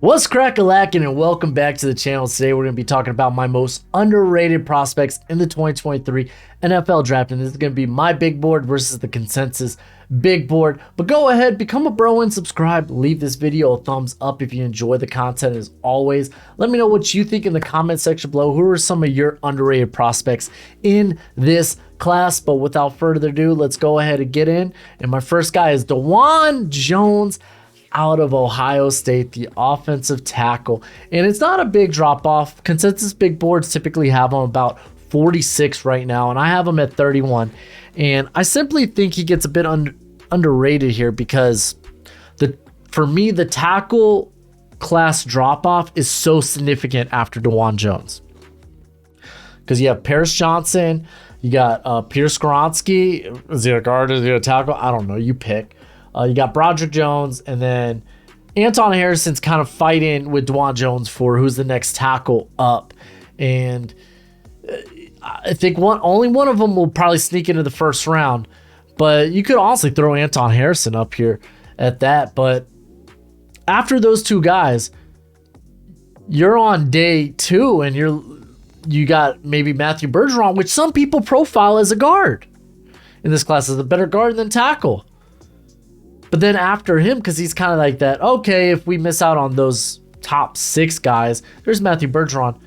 What's crack-a-lackin', and welcome back to the channel. Today we're going to be talking about my most underrated prospects in the 2023 NFL draft, and this is going to be my big board versus the consensus big board. But go ahead, become a bro and subscribe. Leave this video a thumbs up if you enjoy the content. As always, let me know what you think in the comment section below. Who are some of your underrated prospects in this class? But without further ado, let's go ahead and get in. And my first guy is DeJuan Jones out of Ohio State, the offensive tackle. And it's not a big drop off. Consensus big boards typically have him about 46 right now, and I have him at 31. And I simply think he gets a bit underrated here because for me, the tackle class drop off is so significant after DeJuan Jones. Because you have Paris Johnson, you got Peter Skoronski. Is he a guard? Is he a tackle? I don't know. You pick. You got Broderick Jones, and then Anton Harrison's kind of fighting with DeJuan Jones for who's the next tackle up. And I think only one of them will probably sneak into the first round. But you could honestly throw Anton Harrison up here at that. But after those two guys, you're on day two, and you got maybe Matthew Bergeron, which some people profile as a guard in this class, as a better guard than tackle. But then after him, because he's kind of like that, okay, if we miss out on those top six guys, there's Matthew Bergeron.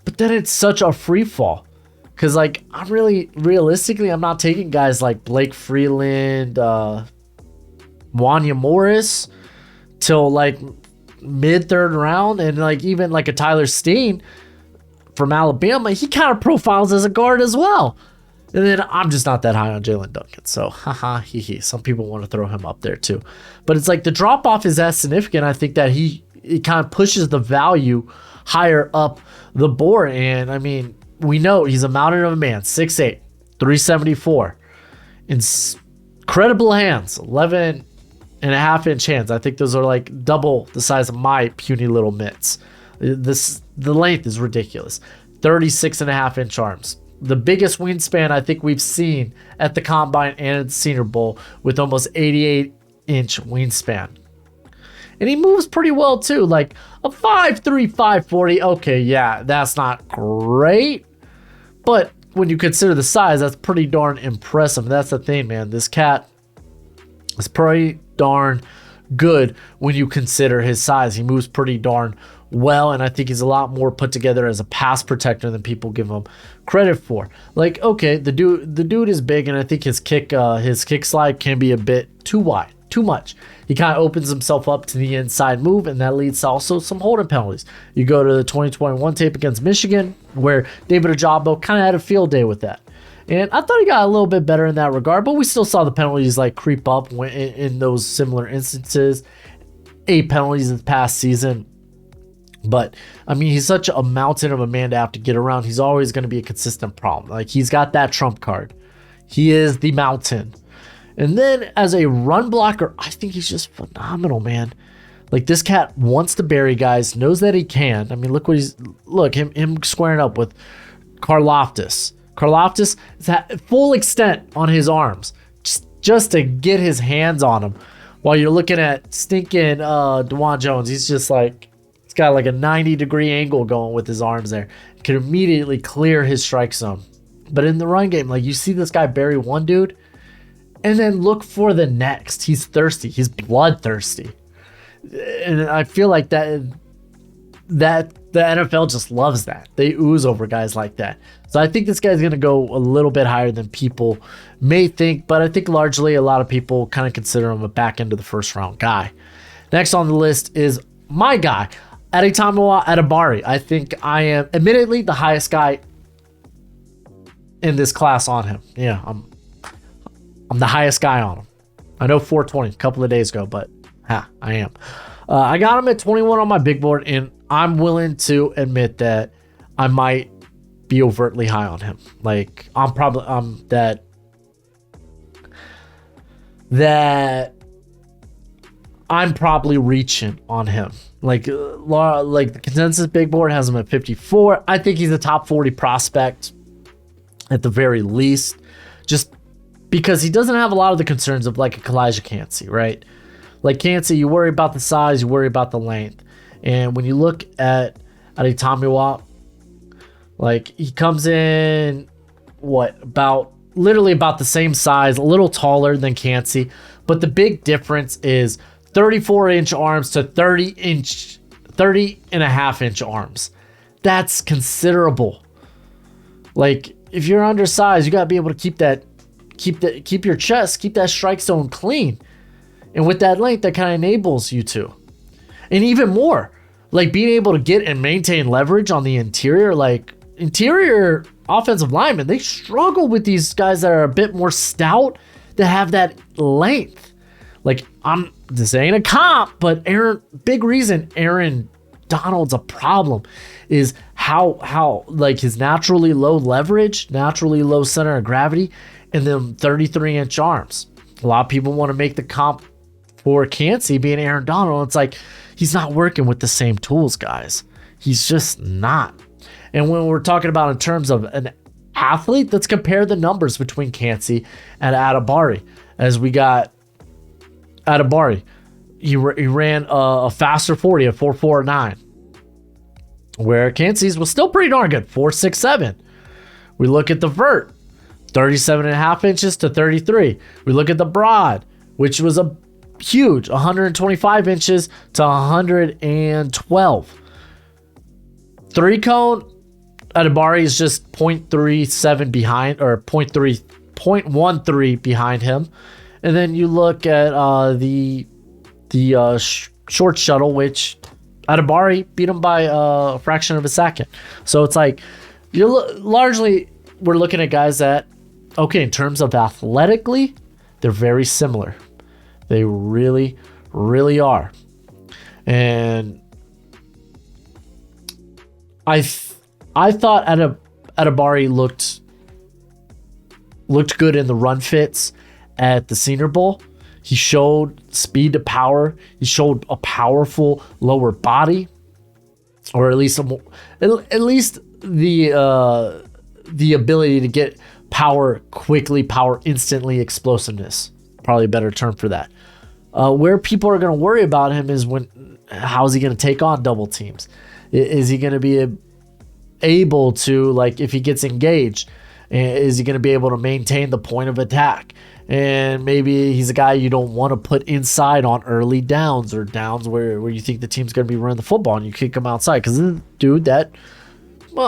But then it's such a free fall. Because, like, realistically, I'm not taking guys like Blake Freeland, Wanya Morris till, like, mid-third round. And, like, even, like, a Tyler Steen from Alabama, he kind of profiles as a guard as well. And then I'm just not that high on Jalen Duncan. So, haha, hee. Some people want to throw him up there too. But it's like the drop-off is that significant. I think that it kind of pushes the value higher up the board. And, I mean, we know he's a mountain of a man. 6'8", 374. Incredible hands. 11.5-inch hands. I think those are like double the size of my puny little mitts. The length is ridiculous. 36.5-inch arms. The biggest wingspan I think we've seen at the Combine and at the Senior Bowl, with almost 88-inch wingspan. And he moves pretty well too, like a 5'3", 540. Okay, yeah, that's not great. But when you consider the size, that's pretty darn impressive. That's the thing, man. This cat is pretty darn good when you consider his size. He moves pretty darn well, and I think he's a lot more put together as a pass protector than people give him credit for. Like, okay, the dude is big, and I think his kick slide can be a bit too wide, too much. He kind of opens himself up to the inside move, and that leads to also some holding penalties. You go to the 2021 tape against Michigan, where David Ojabo kind of had a field day with that. And I thought he got a little bit better in that regard, but we still saw the penalties like creep up in those similar instances. 8 penalties this past season. But, I mean, he's such a mountain of a man to have to get around. He's always going to be a consistent problem. Like, he's got that trump card. He is the mountain. And then as a run blocker, I think he's just phenomenal, man. Like, this cat wants to bury guys, knows that he can. I mean, look him squaring up with Karlaftis. Karlaftis is at full extent on his arms just to get his hands on him. While you're looking at stinking DeJuan Jones, he's just like, he's got like a 90-degree angle going with his arms there. He can immediately clear his strike zone. But in the run game, like, you see this guy bury one dude and then look for the next. He's thirsty. He's bloodthirsty. And I feel like that the NFL just loves that. They ooze over guys like that. So I think this guy's going to go a little bit higher than people may think, but I think largely a lot of people kind of consider him a back end of the first round guy. Next on the list is my guy, Adetomiwa Adebawore. I think I am admittedly the highest guy in this class on him. Yeah, I'm the highest guy on him. I know 420 a couple of days ago, but I am. I got him at 21 on my big board, and I'm willing to admit that I might be overtly high on him. Like, I'm probably reaching on him. Like the consensus big board has him at 54. I think he's a top 40 prospect at the very least, just because he doesn't have a lot of the concerns of like a Kalijah Kancey, right? Like Kancey, you worry about the size, you worry about the length. And when you look at Adetomiwa, like he comes in literally about the same size, a little taller than Koontz, but the big difference is 34-inch arms to 30.5-inch arms. That's considerable. Like if you're undersized, you got to be able to keep your chest, keep that strike zone clean. And with that length, that kind of enables you to. And even more, like being able to get and maintain leverage on the interior, like interior offensive linemen, they struggle with these guys that are a bit more stout that have that length. Like this ain't a comp, but big reason Aaron Donald's a problem is how like his naturally low leverage, naturally low center of gravity, and then 33-inch arms. A lot of people want to make the comp for Koontz being Aaron Donald. It's like he's not working with the same tools, guys. He's just not. And when we're talking about in terms of an athlete, let's compare the numbers between Koontz and Adebawore. As we got Adebawore, he ran a faster 40 at 4.49, where Koontz was still pretty darn good, 4.67. We look at the vert, 37.5 inches to 33. We look at the broad, which was a huge 125 inches to 112. 3-cone, Adebawore is just 0.37 behind, or 0.13 behind him. And then you look at the short shuttle, which Adebawore beat him by a fraction of a second. So it's like we're looking at guys that, okay, in terms of athletically, they're very similar. They really, really are. And I thought Adebawore looked good in the run fits at the Senior Bowl. He showed speed to power. He showed a powerful lower body, or at least the ability to get power quickly, power instantly, explosiveness. Probably a better term for that. Where people are going to worry about him is how is he going to take on double teams? Is he going to be able to, like, if he gets engaged, is he going to be able to maintain the point of attack? And maybe he's a guy you don't want to put inside on early downs, or downs where you think the team's going to be running the football and you kick him outside. Because this dude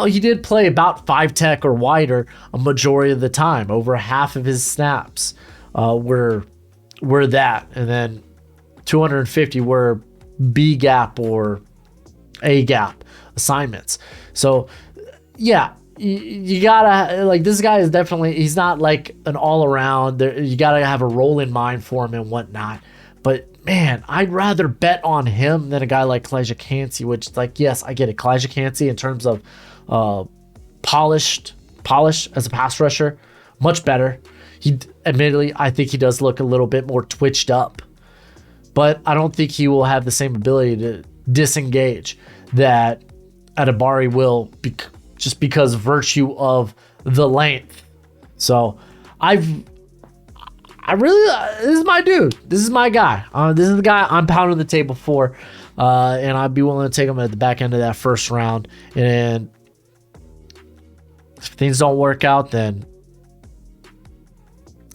he did play about 5 tech or wider a majority of the time. Over half of his snaps were that. And then 250 were B gap or A gap assignments. So, yeah. You gotta, like, this guy is definitely, he's not like an all-around. You gotta have a role in mind for him and whatnot. But man, I'd rather bet on him than a guy like Calijah Koontz, which, like, yes, I get it. Calijah Koontz, in terms of polish as a pass rusher, much better. Admittedly, I think he does look a little bit more twitched up, but I don't think he will have the same ability to disengage that Adebawore will just because virtue of the length. So this is my dude. This is my guy. This is the guy I'm pounding the table for. And I'd be willing to take him at the back end of that first round. And if things don't work out, then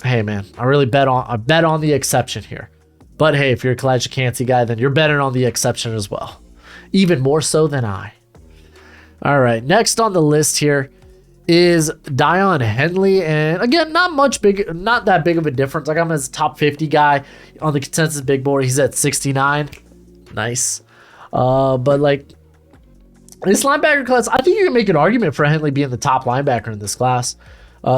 hey man, I bet on the exception here. But hey, if you're a Calijah Koontz guy, then you're betting on the exception as well. Even more so than I. All right, next on the list here is Dion Henley, and again, not that big of a difference. I got him as a top 50 guy on the consensus big board. He's at 69. Nice. But like this linebacker class, I think you can make an argument for Henley being the top linebacker in this class.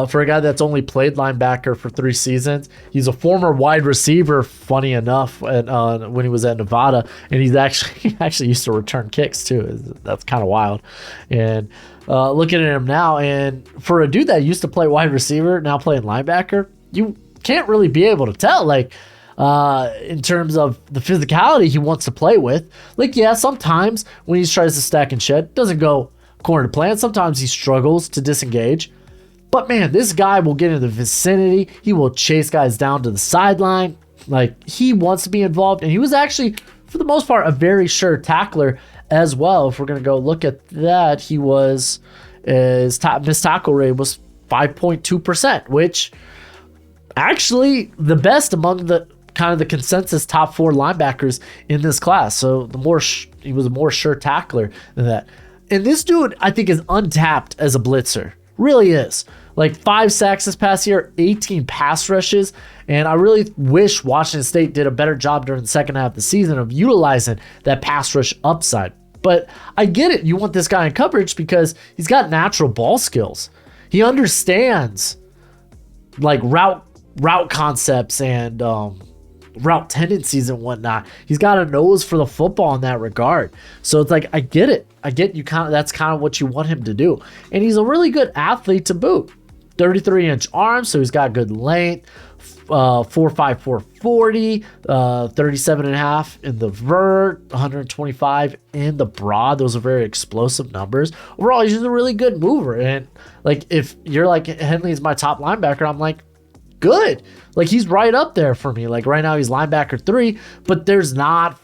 For a guy that's only played linebacker for 3 seasons. He's a former wide receiver, funny enough, when he was at Nevada, and he actually used to return kicks too. That's kind of wild. And looking at him now, and for a dude that used to play wide receiver, now playing linebacker, you can't really be able to tell, like, in terms of the physicality he wants to play with. Like, yeah, sometimes when he tries to stack and shed, doesn't go according to plan. Sometimes he struggles to disengage. But man, this guy will get in the vicinity. He will chase guys down to the sideline. Like, he wants to be involved. And he was actually for the most part, a very sure tackler as well. If we're going to go look at that, his top missed tackle rate was 5.2%, which actually the best among the kind of the consensus top 4 linebackers in this class. So he was a more sure tackler than that. And this dude, I think, is untapped as a blitzer. Really is. Like 5 sacks this past year, 18 pass rushes. And I really wish Washington State did a better job during the second half of the season of utilizing that pass rush upside. But I get it. You want this guy in coverage because he's got natural ball skills. He understands like route concepts and route tendencies and whatnot. He's got a nose for the football in that regard. So it's like, I get it. I get you that's kind of what you want him to do. And he's a really good athlete to boot. 33-inch arms, so he's got good length. 4.5, 440, 37.5 in the vert, 125 in the broad. Those are very explosive numbers. Overall, he's just a really good mover. And like, if you're like, Henley's my top linebacker, I'm like, good. Like, he's right up there for me. Like, right now he's linebacker 3, but there's not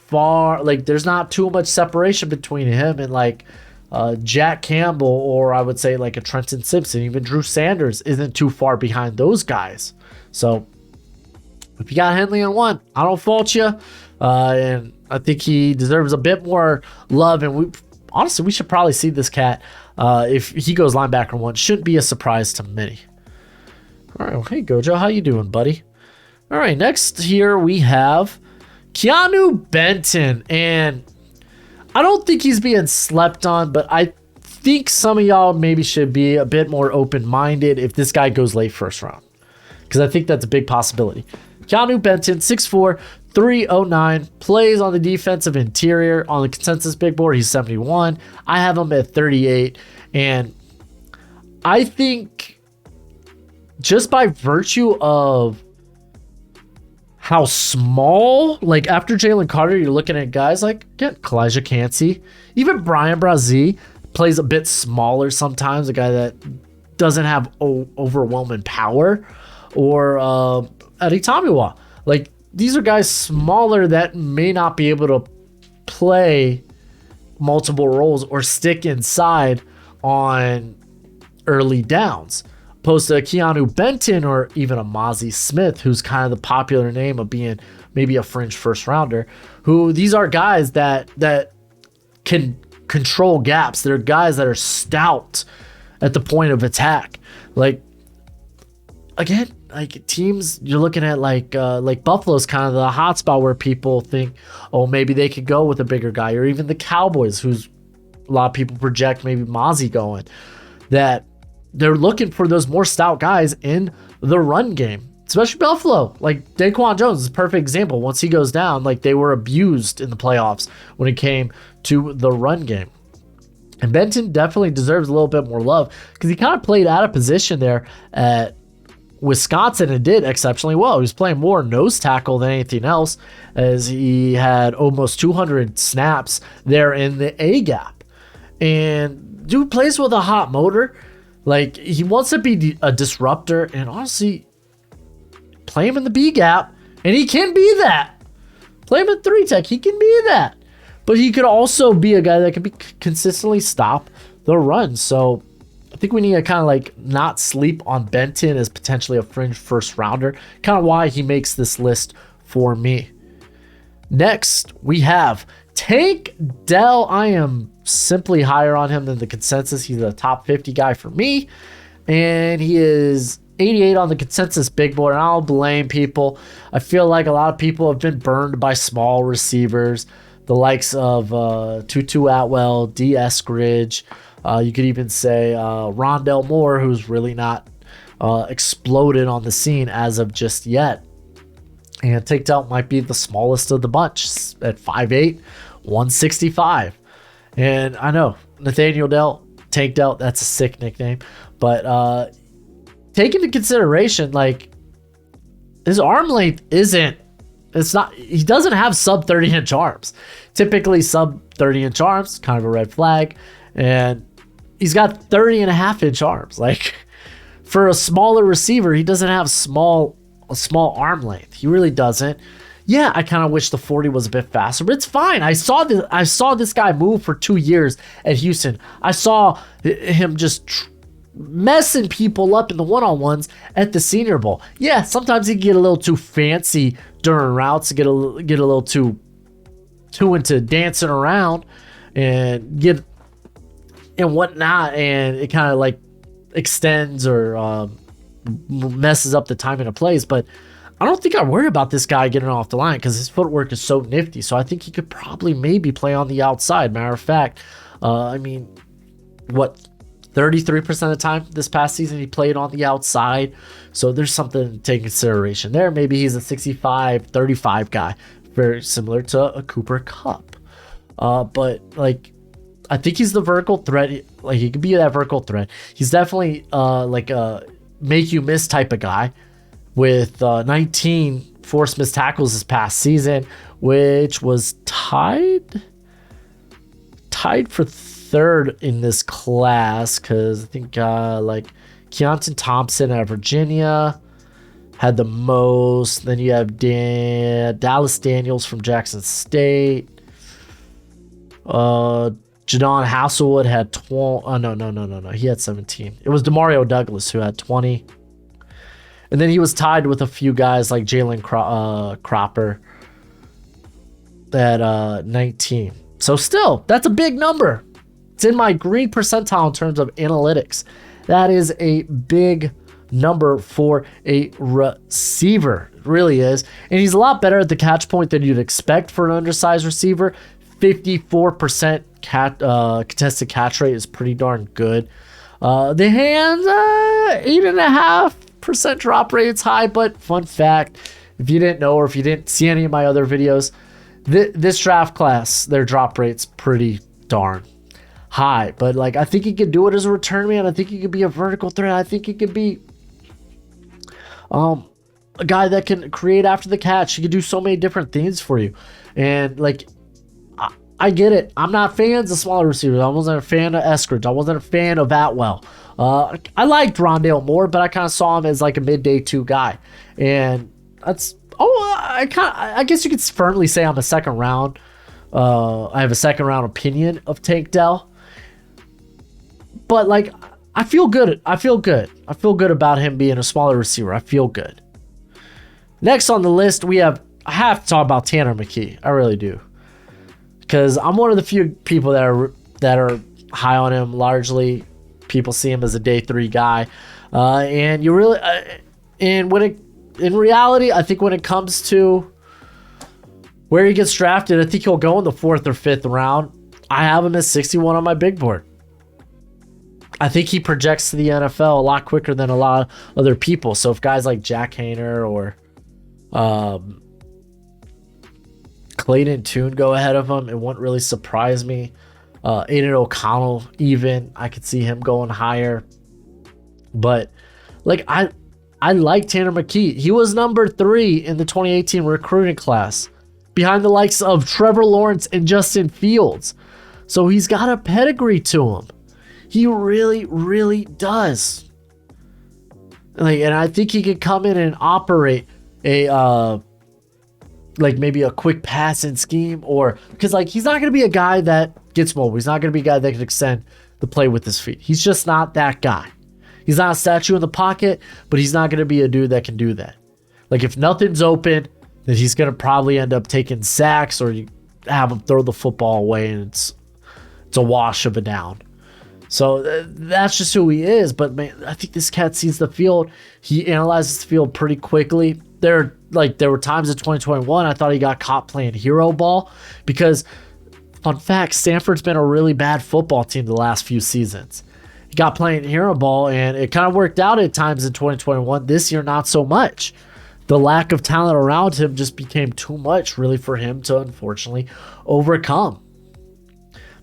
too much separation between him and like Jack Campbell, or I would say like a Trenton Simpson. Even Drew Sanders isn't too far behind those guys. So if you got Henley on 1, I don't fault you. And I think he deserves a bit more love. And we should probably see this cat if he goes linebacker 1. Shouldn't be a surprise to many. All right, well, hey Gojo, how you doing, buddy? All right, next here we have Keanu Benton, and I don't think he's being slept on, but I think some of y'all maybe should be a bit more open-minded if this guy goes late first round, because I think that's a big possibility. Keanu Benton, 6'4", 309, plays on the defensive interior. On the consensus big board, he's 71. I have him at 38, and I think just by virtue of how small, like after Jalen Carter, you're looking at guys like Kalijah Kancey, even Brian Brazee plays a bit smaller sometimes, a guy that doesn't have overwhelming power, or Eddie Tamiwa. Like, these are guys smaller that may not be able to play multiple roles or stick inside on early downs. Opposed to Keanu Benton or even a Mozzie Smith, who's kind of the popular name of being maybe a fringe first rounder, who these are guys that can control gaps. They're guys that are stout at the point of attack. Like, again, like teams you're looking at like Buffalo's kind of the hot spot where people think, oh, maybe they could go with a bigger guy, or even the Cowboys, who's a lot of people project maybe Mozzie going, that they're looking for those more stout guys in the run game, especially Buffalo. Like DeJuan Jones is a perfect example. Once he goes down, like they were abused in the playoffs when it came to the run game. And Benton definitely deserves a little bit more love because he kind of played out of position there at Wisconsin and did exceptionally well. He was playing more nose tackle than anything else, as he had almost 200 snaps there in the A gap. And dude plays with a hot motor. Like, he wants to be a disruptor, and honestly, play him in the B gap, and he can be that. Play him at 3-tech, he can be that. But he could also be a guy that can be consistently stop the run. So I think we need to kind of like not sleep on Benton as potentially a fringe first rounder. Kind of why he makes this list for me. Next, we have Tank Dell. I am simply higher on him than the consensus. He's a top 50 guy for me, and he is 88 on the consensus big board. And I don't blame people. I feel like a lot of people have been burned by small receivers, the likes of Tutu Atwell, D. Eskridge. You could even say Rondell Moore, who's really not exploded on the scene as of just yet. And Tank Dell might be the smallest of the bunch at 5'8", 165. And I know, Nathaniel Dell, Tank Dell, that's a sick nickname. But take into consideration, like, his arm length he doesn't have sub 30-inch arms. Typically sub 30-inch arms, kind of a red flag. And he's got 30.5-inch arms. Like, for a smaller receiver, he doesn't have a small arm length. He really doesn't. Yeah, I kind of wish the 40 was a bit faster, but it's fine. I saw this guy move for 2 years at Houston. I saw him just messing people up in the one-on-ones at the Senior Bowl. Yeah, sometimes he can get a little too fancy during routes, get a little too into dancing around and whatnot, and it kind of like extends or messes up the timing of plays. But I don't think I worry about this guy getting off the line because his footwork is so nifty. So I think he could probably maybe play on the outside. Matter of fact, 33% of the time this past season he played on the outside. So there's something to take consideration there. Maybe he's a 65-35 guy, very similar to a Cooper Kupp. But like, I think he's the vertical threat. Like, he could be that vertical threat. He's definitely like a make you miss type of guy with 19 forced missed tackles this past season, which was tied for third in this class, because I think like Keontae Thompson out of Virginia had the most. Then you have Dallas Daniels from Jackson State. Jadon Hasselwood had 20. Oh, no. He had 17. It was Demario Douglas who had 20. And then he was tied with a few guys like Jalen Cropper at 19. So still, that's a big number. It's in my green percentile in terms of analytics. That is a big number for a receiver. It really is. And he's a lot better at the catch point than you'd expect for an undersized receiver. 54% contested catch rate is pretty darn good. The hands, 8.5% drop rate. It's high, but fun fact, if you didn't know or if you didn't see any of my other videos, this draft class, their drop rate's pretty darn high. But like, I think he could do it as a return man. I think he could be a vertical threat. I think he could be a guy that can create after the catch. He could do so many different things for you. And like, I get it. I'm not fans of smaller receivers. I wasn't a fan of Eskridge. I wasn't a fan of Atwell. I liked Rondale Moore, but I kind of saw him as like a midday 2 guy. And that's, I guess you could firmly say I'm a second round. I have a second round opinion of Tank Dell. But like, I feel good. I feel good about him being a smaller receiver. I feel good. Next on the list, I have to talk about Tanner McKee. I really do. Because I'm one of the few people that are high on him. Largely, people see him as a day 3 guy, and you really, in reality, I think when it comes to where he gets drafted, I think he'll go in the 4th or 5th round. I have him as 61 on my big board. I think he projects to the NFL a lot quicker than a lot of other people. So if guys like Jack Hayner or Clayton Tune go ahead of him, it wouldn't really surprise me. Aiden O'Connell, even, I could see him going higher. But like, I like Tanner McKee. He was number 3 in the 2018 recruiting class, behind the likes of Trevor Lawrence and Justin Fields. So he's got a pedigree to him. He really, really does. Like, and I think he could come in and operate a like maybe a quick passing scheme, or because like, he's not going to be a guy that gets mobile. He's not going to be a guy that can extend the play with his feet. He's just not that guy. He's not a statue in the pocket, but he's not going to be a dude that can do that. Like, if nothing's open, then he's going to probably end up taking sacks, or you have him throw the football away and it's a wash of a down. So that's just who he is. But man, I think this cat sees the field. He analyzes the field pretty quickly. There were times in 2021 I thought he got caught playing hero ball, because fun fact, Stanford's been a really bad football team the last few seasons. He got playing hero ball, and it kind of worked out at times in 2021. This year, not so much. The lack of talent around him just became too much, really, for him to unfortunately overcome.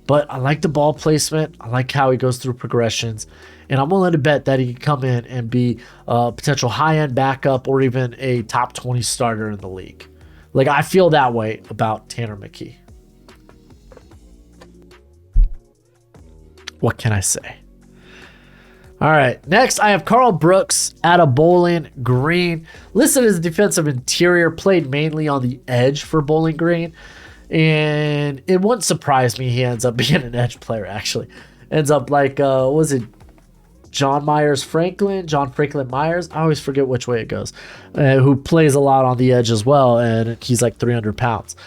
But I like the ball placement. I like how he goes through progressions. And I'm willing to bet that he can come in and be a potential high-end backup or even a top 20 starter in the league. Like, I feel that way about Tanner McKee. What can I say? All right, next I have Carl Brooks out of Bowling Green. Listed as a defensive interior, played mainly on the edge for Bowling Green. And it wouldn't surprise me he ends up being an edge player, actually. Ends up like, was it John Franklin Myers? I always forget which way it goes. Who plays a lot on the edge as well, and he's like 300 pounds.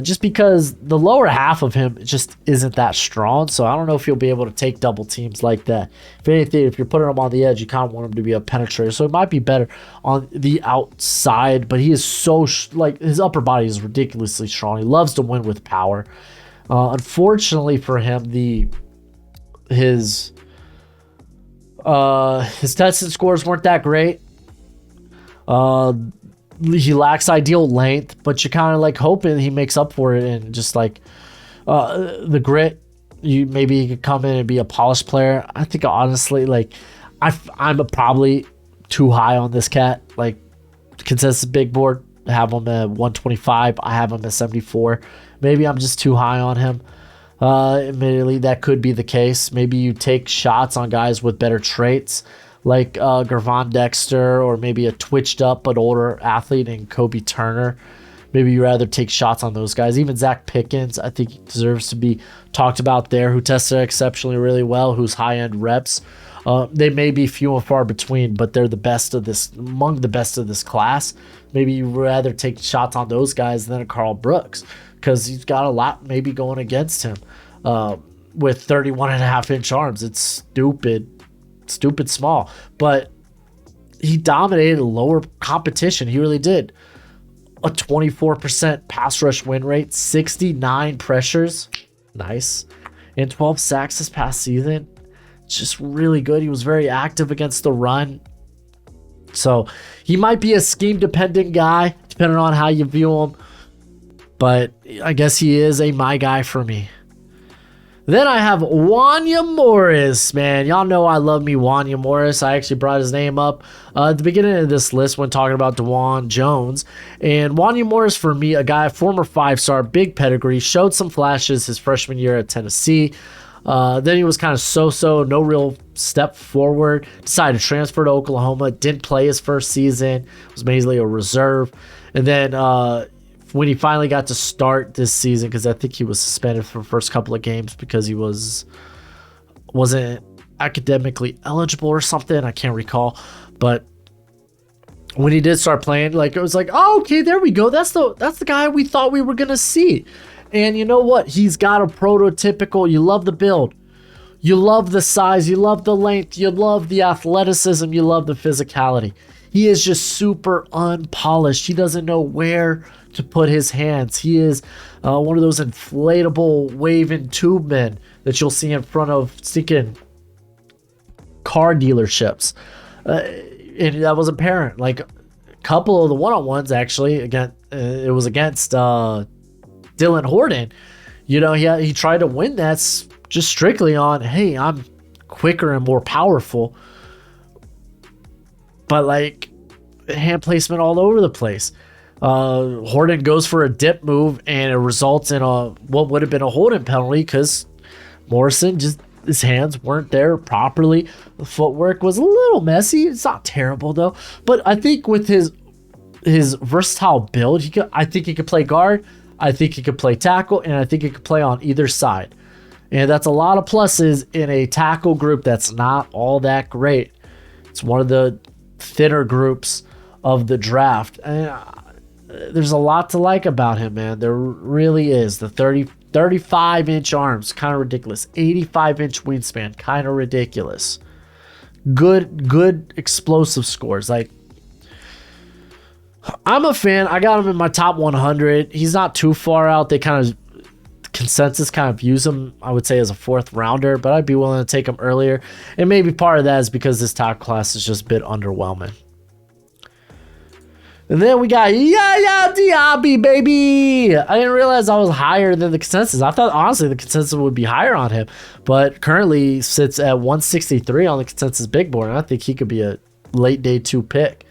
Just because the lower half of him just isn't that strong, so I don't know if you'll be able to take double teams like that. If anything, if you're putting him on the edge, you kind of want him to be a penetrator, so it might be better on the outside, but he is so, his upper body is ridiculously strong. He loves to win with power. Unfortunately for him, his testing scores weren't that great. He lacks ideal length, but you're kind of like hoping he makes up for it, and just like the grit, maybe he could come in and be a polished player. I think honestly, like I'm probably too high on this cat. Like consensus big board, I have him at 125. I have him at 74. Maybe I'm just too high on him. Admittedly, that could be the case. Maybe you take shots on guys with better traits, like Gervon Dexter, or maybe a twitched up but older athlete in Kobe Turner. Maybe you rather take shots on those guys. Even Zach Pickens, I think he deserves to be talked about there, who tested exceptionally really well, who's high-end reps. They may be few and far between, but they're among the best of this class. Maybe you rather take shots on those guys than a Carl Brooks, because he's got a lot maybe going against him. With 31.5-inch arms, it's stupid small, but he dominated lower competition. He really did. A 24% pass rush win rate, 69 pressures, nice, and 12 sacks this past season. Just really good. He was very active against the run, so he might be a scheme dependent guy depending on how you view him, but I guess he is my guy for me. Then I have Wanya Morris, man. Y'all know I love me Wanya Morris. I actually brought his name up at the beginning of this list when talking about DeJuan Jones. And Wanya Morris, for me, a guy, former 5-star, big pedigree, showed some flashes his freshman year at Tennessee. Then he was kind of so-so, no real step forward. Decided to transfer to Oklahoma. Didn't play his first season. Was mainly a reserve. And then when he finally got to start this season, because I think he was suspended for the first couple of games because he wasn't academically eligible or something. I can't recall. But when he did start playing, like it was like, oh, okay, there we go. That's the guy we thought we were gonna see. And you know what? He's got a prototypical. You love the build. You love the size. You love the length. You love the athleticism. You love the physicality. He is just super unpolished. He doesn't know where to put his hands. He is one of those inflatable waving tube men that you'll see in front of stinking car dealerships. And that was apparent. Like a couple of the one-on-ones, actually, again, it was against Dylan Horton. You know, he tried to win that just strictly on, hey, I'm quicker and more powerful. But like hand placement all over the place. Horton goes for a dip move and it results in what would have been a holding penalty because Morrison his hands weren't there properly. The footwork was a little messy. It's not terrible though. But I think with his versatile build, I think he could play guard. I think he could play tackle, and I think he could play on either side. And that's a lot of pluses in a tackle group that's not all that great. It's one of the thinner groups of the draft. And there's a lot to like about him, man. There really is. The 35-inch arms, kind of ridiculous. 85-inch wingspan, kind of ridiculous. Good explosive scores. Like, I'm a fan. I got him in my top 100. He's not too far out. Consensus kind of views him, I would say, as a 4th rounder, but I'd be willing to take him earlier. And maybe part of that is because this tackle class is just a bit underwhelming. And then we got Yaya Diaby, baby. I didn't realize I was higher than the consensus. I thought, honestly, the consensus would be higher on him, but currently sits at 163 on the consensus big board. And I think he could be a late day 2 pick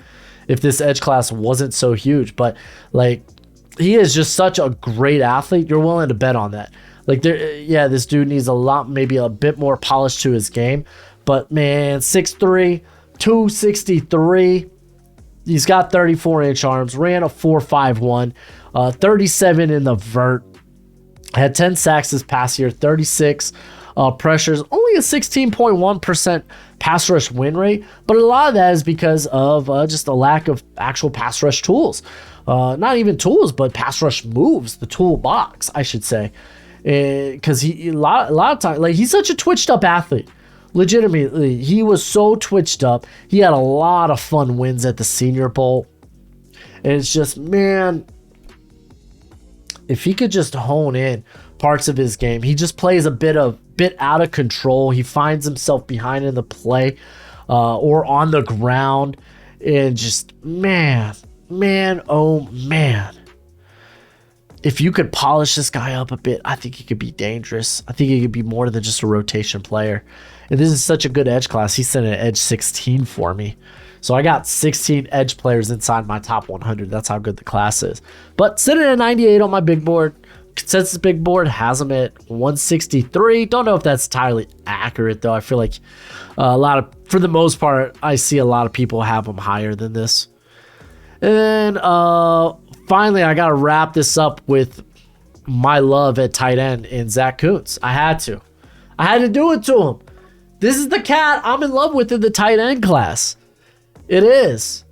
if this edge class wasn't so huge. But like, he is just such a great athlete. You're willing to bet on that. Like, this dude needs maybe a bit more polish to his game, But man, 6'3", 263. He's got 34-inch arms, ran a 4.51, 37 in the vert. Had 10 sacks this past year, 36 pressures, only a 16.1% pass rush win rate. But a lot of that is because of just a lack of actual pass rush tools. Not even tools, but pass rush moves, the toolbox, I should say. Because a lot of times, like, he's such a twitched up athlete. Legitimately, he was so twitched up. He had a lot of fun wins at the Senior Bowl. And it's just, man, if he could just hone in parts of his game. He just plays a bit out of control. He finds himself behind in the play or on the ground. And just, man, oh man. If you could polish this guy up a bit, I think he could be dangerous. I think he could be more than just a rotation player. And this is such a good edge class. He's sitting at edge 16 for me. So I got 16 edge players inside my top 100. That's how good the class is. But sitting at 98 on my big board. Consensus big board has him at 163. Don't know if that's entirely accurate, though. I feel like for the most part, I see a lot of people have him higher than this. And finally, I got to wrap this up with my love at tight end in Zach Koontz. I had to do it to him. This is the cat I'm in love with in the tight end class. It is.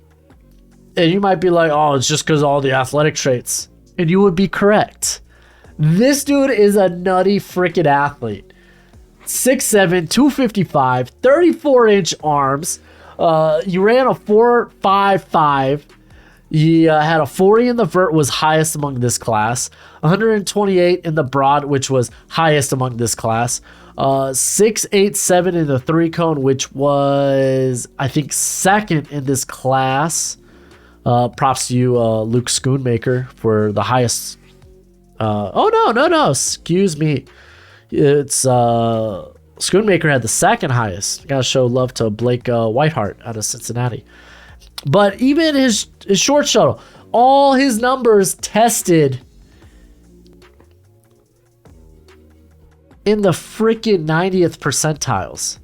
And you might be like, oh, it's just because of all the athletic traits. And you would be correct. This dude is a nutty freaking athlete. 6'7", 255, 34-inch arms. He ran a 4.55. He had a 40 in the vert, was highest among this class. 128 in the broad, which was highest among this class. 6.87 in the 3-cone, which was, I think, second in this class. Props to you, Luke Schoonmaker, for the highest. No. Excuse me. It's Schoonmaker had the second highest. Gotta show love to Blake Whiteheart out of Cincinnati. But even his short shuttle, all his numbers tested in the freaking 90th percentiles.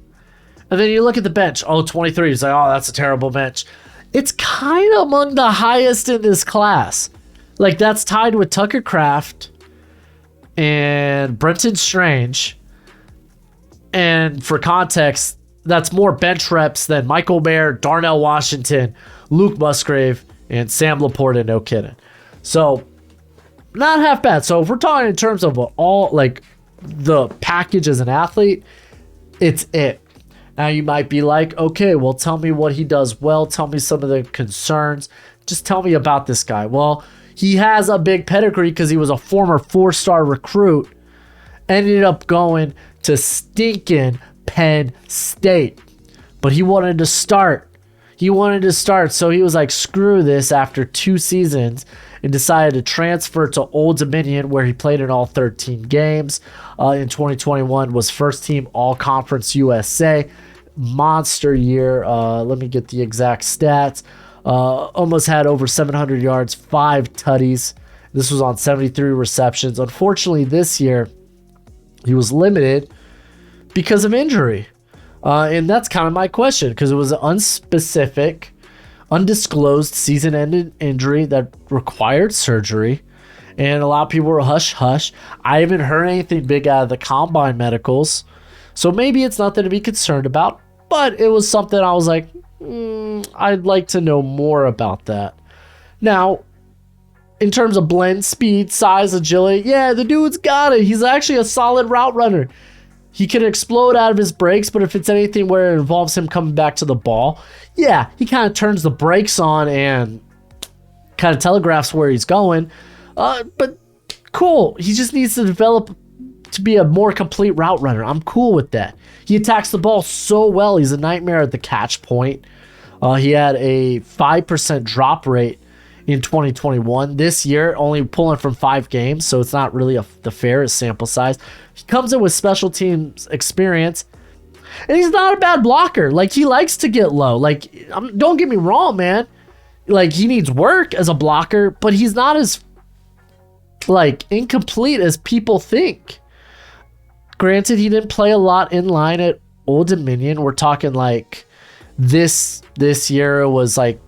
And then you look at the bench. 23. He's like, oh, that's a terrible bench. It's kind of among the highest in this class. Like, that's tied with Tucker Kraft and Brenton Strange. And for context, that's more bench reps than Michael Mayer, Darnell Washington, Luke Musgrave, and Sam Laporta, no kidding. So, not half bad. So, if we're talking in terms of all, like, the package as an athlete, it's it. Now, you might be like, okay, well, tell me what he does well. Tell me some of the concerns. Just tell me about this guy. Well, he has a big pedigree because he was a former 4-star recruit. Ended up going to stinking Penn State. But he wanted to start. So he was like, screw this after 2 seasons and decided to transfer to Old Dominion, where he played in all 13 games. In 2021 was first team All-Conference USA. Monster year. Let me get the exact stats. Almost had over 700 yards, 5 tutties. This was on 73 receptions. Unfortunately, this year, he was limited because of injury. And that's kind of my question, because it was an unspecific, undisclosed season-ending injury that required surgery. And a lot of people were hush-hush. I haven't heard anything big out of the combine medicals. So maybe it's nothing to be concerned about. But it was something I was like, I'd like to know more about that. Now, in terms of blend, speed, size, agility, yeah, the dude's got it. He's actually a solid route runner. He can explode out of his breaks, but if it's anything where it involves him coming back to the ball, yeah, he kind of turns the brakes on and kind of telegraphs where he's going. But cool. He just needs to develop to be a more complete route runner. I'm cool with that. He attacks the ball so well. He's a nightmare at the catch point. He had a 5% drop rate in 2021. This year, only pulling from 5 games, so it's not really the fairest sample size. He comes in with special teams experience, and he's not a bad blocker. Like, he likes to get low. Like, don't get me wrong, man. Like, he needs work as a blocker, but he's not as, like, incomplete as people think. Granted, he didn't play a lot in line at Old Dominion, we're talking like this year was like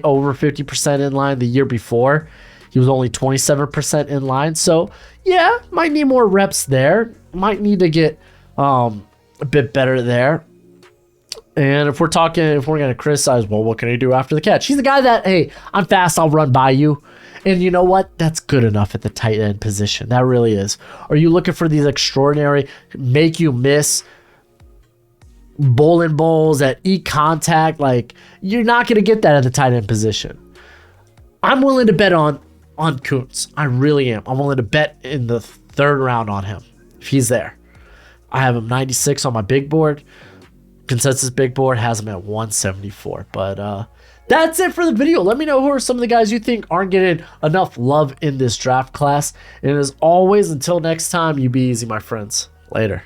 over 50% in line. The year before, he was only 27% in line. So yeah, might need more reps there. Might need to get a bit better there. And if we're going to criticize, well, what can he do after the catch? He's the guy that, hey, I'm fast, I'll run by you. And you know what? That's good enough at the tight end position. That really is. Are you looking for these extraordinary, make you miss bowling bowls that eat contact? Like, you're not going to get that at the tight end position. I'm willing to bet on Koontz. I really am. I'm willing to bet in the 3rd round on him if he's there. I have him 96 on my big board. Consensus big board has him at 174. But that's it for the video. Let me know who are some of the guys you think aren't getting enough love in this draft class. And as always, until next time, you be easy, my friends. Later.